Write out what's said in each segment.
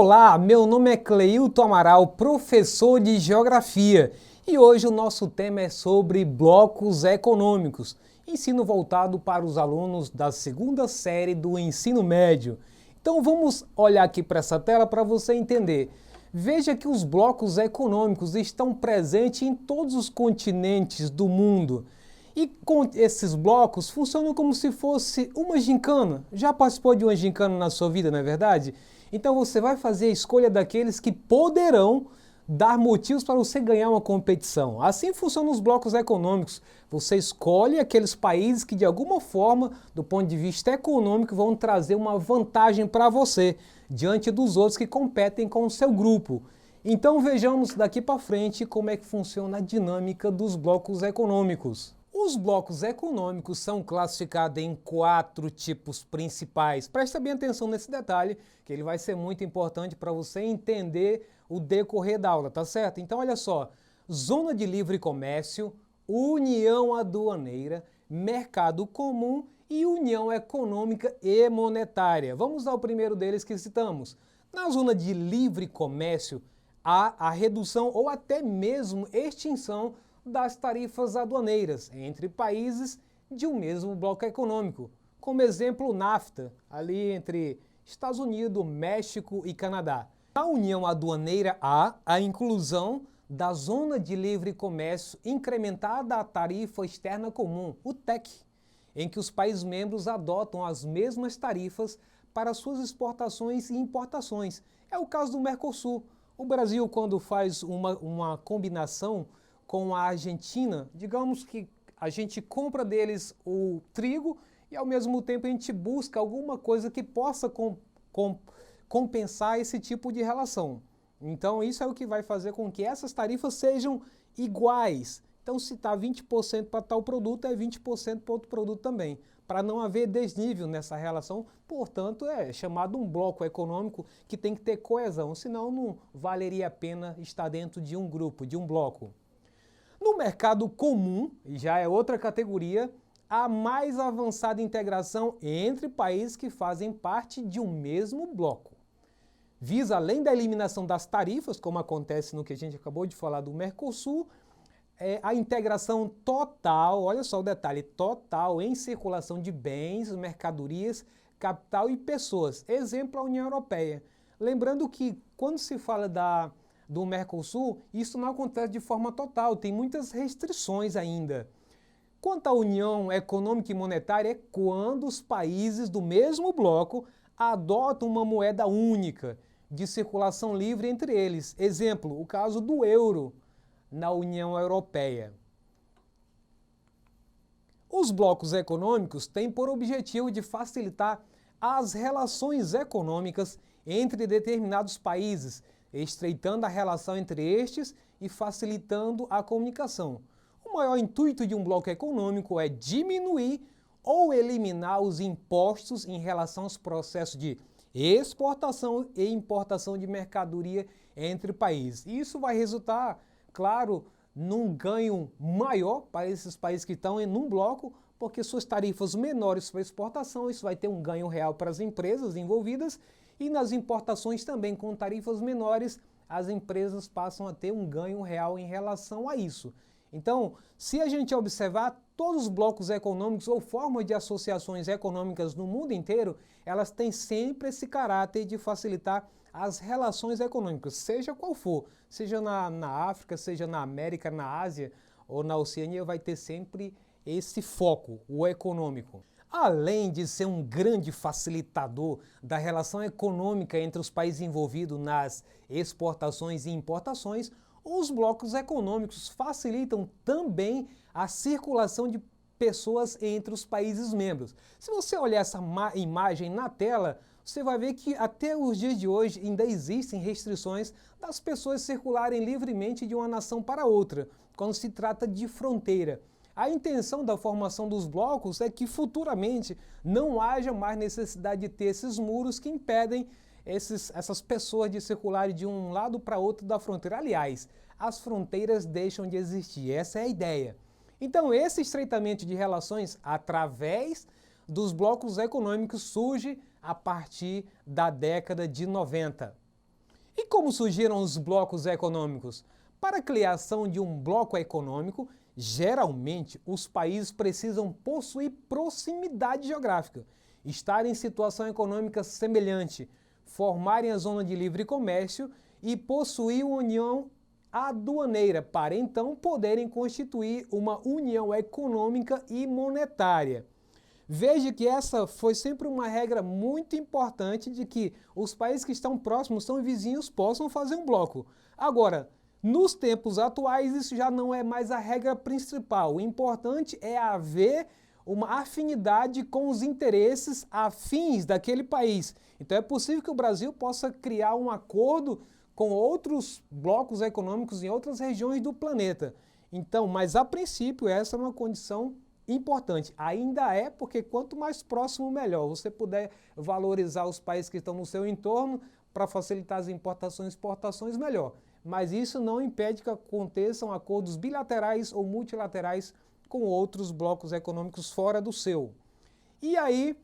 Olá, meu nome é Cleilton Amaral, professor de Geografia, e hoje o nosso tema é sobre blocos econômicos, ensino voltado para os alunos da segunda série do ensino médio. Então vamos olhar aqui para essa tela para você entender. Veja que os blocos econômicos estão presentes em todos os continentes do mundo. E com esses blocos funcionam como se fosse uma gincana. Já participou de uma gincana na sua vida, não é verdade? Então você vai fazer a escolha daqueles que poderão dar motivos para você ganhar uma competição. Assim funcionam os blocos econômicos. Você escolhe aqueles países que de alguma forma, do ponto de vista econômico, vão trazer uma vantagem para você, diante dos outros que competem com o seu grupo. Então vejamos daqui para frente como é que funciona a dinâmica dos blocos econômicos. Os blocos econômicos são classificados em 4 tipos principais. Presta bem atenção nesse detalhe, que ele vai ser muito importante para você entender o decorrer da aula, tá certo? Então olha só, zona de livre comércio, união aduaneira, mercado comum e união econômica e monetária. Vamos ao primeiro deles que citamos. Na zona de livre comércio, há a redução ou até mesmo extinção das tarifas aduaneiras entre países de um mesmo bloco econômico. Como exemplo, o NAFTA, ali entre Estados Unidos, México e Canadá. Na União Aduaneira há a inclusão da Zona de Livre Comércio incrementada à Tarifa Externa Comum, o TEC, em que os países membros adotam as mesmas tarifas para suas exportações e importações. É o caso do Mercosul. O Brasil, quando faz uma combinação com a Argentina, digamos que a gente compra deles o trigo e ao mesmo tempo a gente busca alguma coisa que possa compensar esse tipo de relação. Então isso é o que vai fazer com que essas tarifas sejam iguais. Então se está 20% para tal produto, é 20% para outro produto também, para não haver desnível nessa relação. Portanto, é chamado um bloco econômico que tem que ter coesão, senão não valeria a pena estar dentro de um grupo, de um bloco. No mercado comum, já é outra categoria, a mais avançada integração entre países que fazem parte de um mesmo bloco. Visa, além da eliminação das tarifas, como acontece no que a gente acabou de falar do Mercosul, a integração total, olha só o detalhe, total em circulação de bens, mercadorias, capital e pessoas. Exemplo, a União Europeia. Lembrando que quando se fala do Mercosul, isso não acontece de forma total, tem muitas restrições ainda. Quanto à União Econômica e Monetária, é quando os países do mesmo bloco adotam uma moeda única, de circulação livre entre eles. Exemplo, o caso do euro na União Europeia. Os blocos econômicos têm por objetivo de facilitar as relações econômicas entre determinados países, estreitando a relação entre estes e facilitando a comunicação. O maior intuito de um bloco econômico é diminuir ou eliminar os impostos em relação aos processos de exportação e importação de mercadoria entre países. Isso vai resultar, claro, num ganho maior para esses países que estão em um bloco, porque suas tarifas menores para exportação, isso vai ter um ganho real para as empresas envolvidas, e nas importações também, com tarifas menores, as empresas passam a ter um ganho real em relação a isso. Então, se a gente observar, todos os blocos econômicos ou formas de associações econômicas no mundo inteiro, elas têm sempre esse caráter de facilitar as relações econômicas, seja qual for, seja na África, seja na América, na Ásia ou na Oceania, vai ter sempre esse foco, o econômico. Além de ser um grande facilitador da relação econômica entre os países envolvidos nas exportações e importações, os blocos econômicos facilitam também a circulação de pessoas entre os países membros. Se você olhar essa imagem na tela, você vai ver que até os dias de hoje ainda existem restrições das pessoas circularem livremente de uma nação para outra, quando se trata de fronteira. A intenção da formação dos blocos é que futuramente não haja mais necessidade de ter esses muros que impedem essas pessoas de circularem de um lado para outro da fronteira. Aliás, as fronteiras deixam de existir, essa é a ideia. Então, esse estreitamento de relações através dos blocos econômicos surge a partir da década de 90. E como surgiram os blocos econômicos? Para a criação de um bloco econômico, geralmente os países precisam possuir proximidade geográfica, estar em situação econômica semelhante, formarem a zona de livre comércio e possuir uma união aduaneira, para então poderem constituir uma união econômica e monetária. Veja que essa foi sempre uma regra muito importante de que os países que estão próximos, são vizinhos, possam fazer um bloco. Agora, nos tempos atuais, isso já não é mais a regra principal. O importante é haver uma afinidade com os interesses afins daquele país. Então é possível que o Brasil possa criar um acordo com outros blocos econômicos em outras regiões do planeta. Então, mas a princípio essa é uma condição importante. Ainda é, porque quanto mais próximo, melhor. Você puder valorizar os países que estão no seu entorno para facilitar as importações e exportações, melhor. Mas isso não impede que aconteçam acordos bilaterais ou multilaterais com outros blocos econômicos fora do seu. E aí,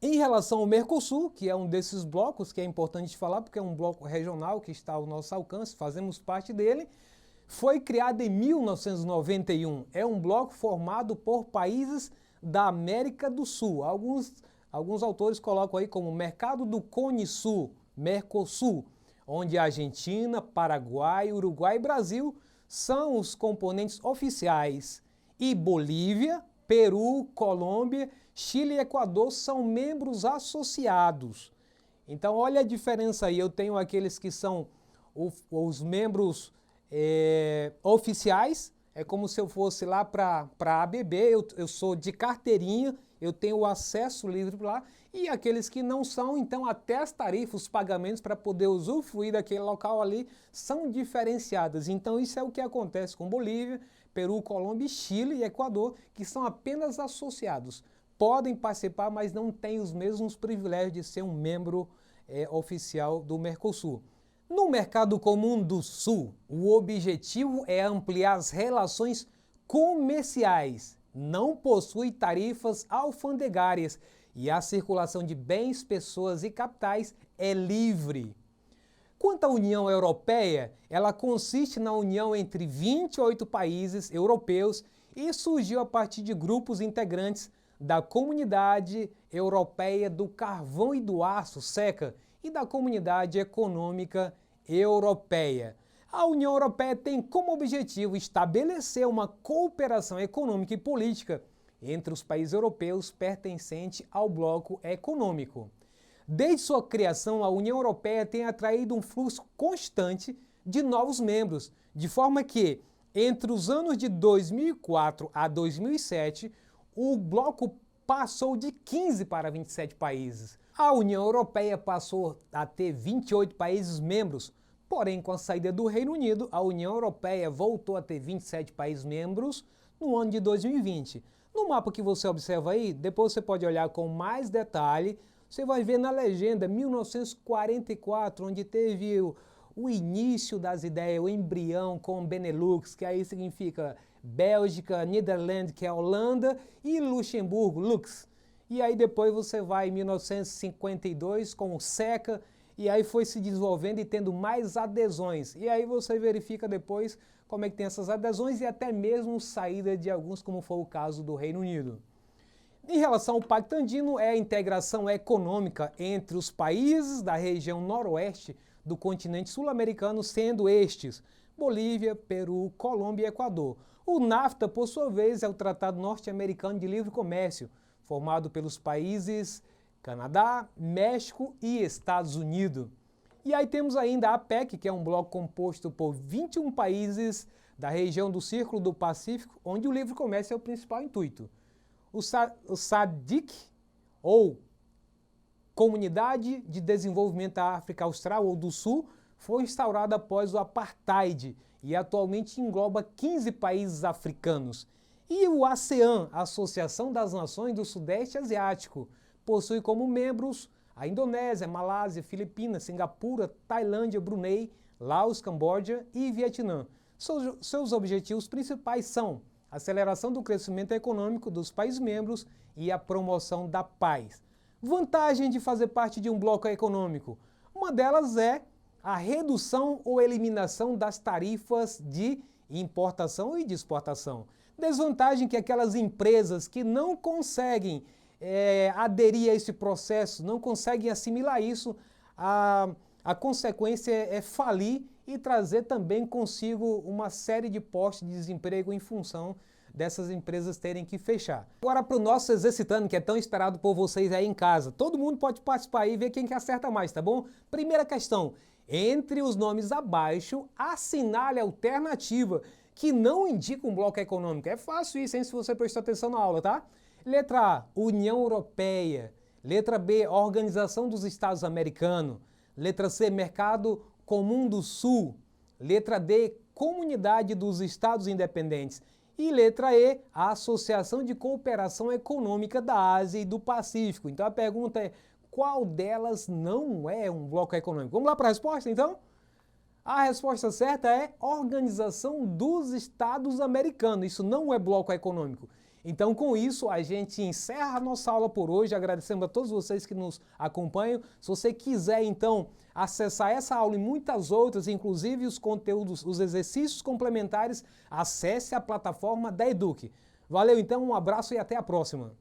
em relação ao Mercosul, que é um desses blocos que é importante falar, porque é um bloco regional que está ao nosso alcance, fazemos parte dele, foi criado em 1991. É um bloco formado por países da América do Sul. Alguns autores colocam aí como Mercado do Cone Sul, Mercosul, onde a Argentina, Paraguai, Uruguai e Brasil são os componentes oficiais. E Bolívia, Peru, Colômbia, Chile e Equador são membros associados. Então olha a diferença aí. Eu tenho aqueles que são os membros oficiais, é como se eu fosse lá para a ABB, eu sou de carteirinha, eu tenho o acesso livre lá, e aqueles que não são, então até as tarifas, os pagamentos para poder usufruir daquele local ali são diferenciadas. Então isso é o que acontece com Bolívia, Peru, Colômbia, Chile e Equador, que são apenas associados. Podem participar, mas não têm os mesmos privilégios de ser um membro oficial do Mercosul. No Mercado Comum do Sul, o objetivo é ampliar as relações comerciais, não possui tarifas alfandegárias e a circulação de bens, pessoas e capitais é livre. Quanto à União Europeia, ela consiste na união entre 28 países europeus e surgiu a partir de grupos integrantes da Comunidade Europeia do Carvão e do Aço, SECA, e da Comunidade Econômica Europeia. A União Europeia tem como objetivo estabelecer uma cooperação econômica e política entre os países europeus pertencentes ao bloco econômico. Desde sua criação, a União Europeia tem atraído um fluxo constante de novos membros, de forma que, entre os anos de 2004 a 2007, o bloco passou de 15 para 27 países. A União Europeia passou a ter 28 países membros, porém, com a saída do Reino Unido, a União Europeia voltou a ter 27 países membros no ano de 2020. No mapa que você observa aí, depois você pode olhar com mais detalhe, você vai ver na legenda 1944, onde teve o início das ideias, o embrião com Benelux, que aí significa Bélgica, Nederland, que é a Holanda, e Luxemburgo, Lux. E aí depois você vai em 1952 com o SECA, e aí foi se desenvolvendo e tendo mais adesões. E aí você verifica depois como é que tem essas adesões e até mesmo saída de alguns, como foi o caso do Reino Unido. Em relação ao Pacto Andino, é a integração econômica entre os países da região noroeste do continente sul-americano, sendo estes Bolívia, Peru, Colômbia e Equador. O NAFTA, por sua vez, é o Tratado Norte-Americano de Livre Comércio, formado pelos países Canadá, México e Estados Unidos. E aí temos ainda a APEC, que é um bloco composto por 21 países da região do Círculo do Pacífico, onde o livre comércio é o principal intuito. O SADC, ou Comunidade de Desenvolvimento da África Austral ou do Sul, foi instaurado após o Apartheid e atualmente engloba 15 países africanos. E o ASEAN, Associação das Nações do Sudeste Asiático, possui como membros a Indonésia, Malásia, Filipinas, Singapura, Tailândia, Brunei, Laos, Camboja e Vietnã. Seus objetivos principais são a aceleração do crescimento econômico dos países membros e a promoção da paz. Vantagem de fazer parte de um bloco econômico. Uma delas é a redução ou eliminação das tarifas de importação e de exportação. Desvantagem que aquelas empresas que não conseguem aderir a esse processo, não conseguem assimilar isso, a consequência é falir e trazer também consigo uma série de postos de desemprego em função dessas empresas terem que fechar. Agora para o nosso Exercitando, que é tão esperado por vocês aí em casa. Todo mundo pode participar aí e ver quem que acerta mais, tá bom? Primeira questão, entre os nomes abaixo, assinale a alternativa que não indica um bloco econômico. É fácil isso, hein, se você prestou atenção na aula, tá? Letra A, União Europeia. Letra B, Organização dos Estados Americanos. Letra C, Mercado Comum do Sul. Letra D, Comunidade dos Estados Independentes. E letra E, a Associação de Cooperação Econômica da Ásia e do Pacífico. Então a pergunta é, qual delas não é um bloco econômico? Vamos lá para a resposta, então? A resposta certa é Organização dos Estados Americanos. Isso não é bloco econômico. Então, com isso, a gente encerra a nossa aula por hoje. Agradecemos a todos vocês que nos acompanham. Se você quiser, então, acessar essa aula e muitas outras, inclusive os conteúdos, os exercícios complementares, acesse a plataforma da Eduque. Valeu, então, um abraço e até a próxima.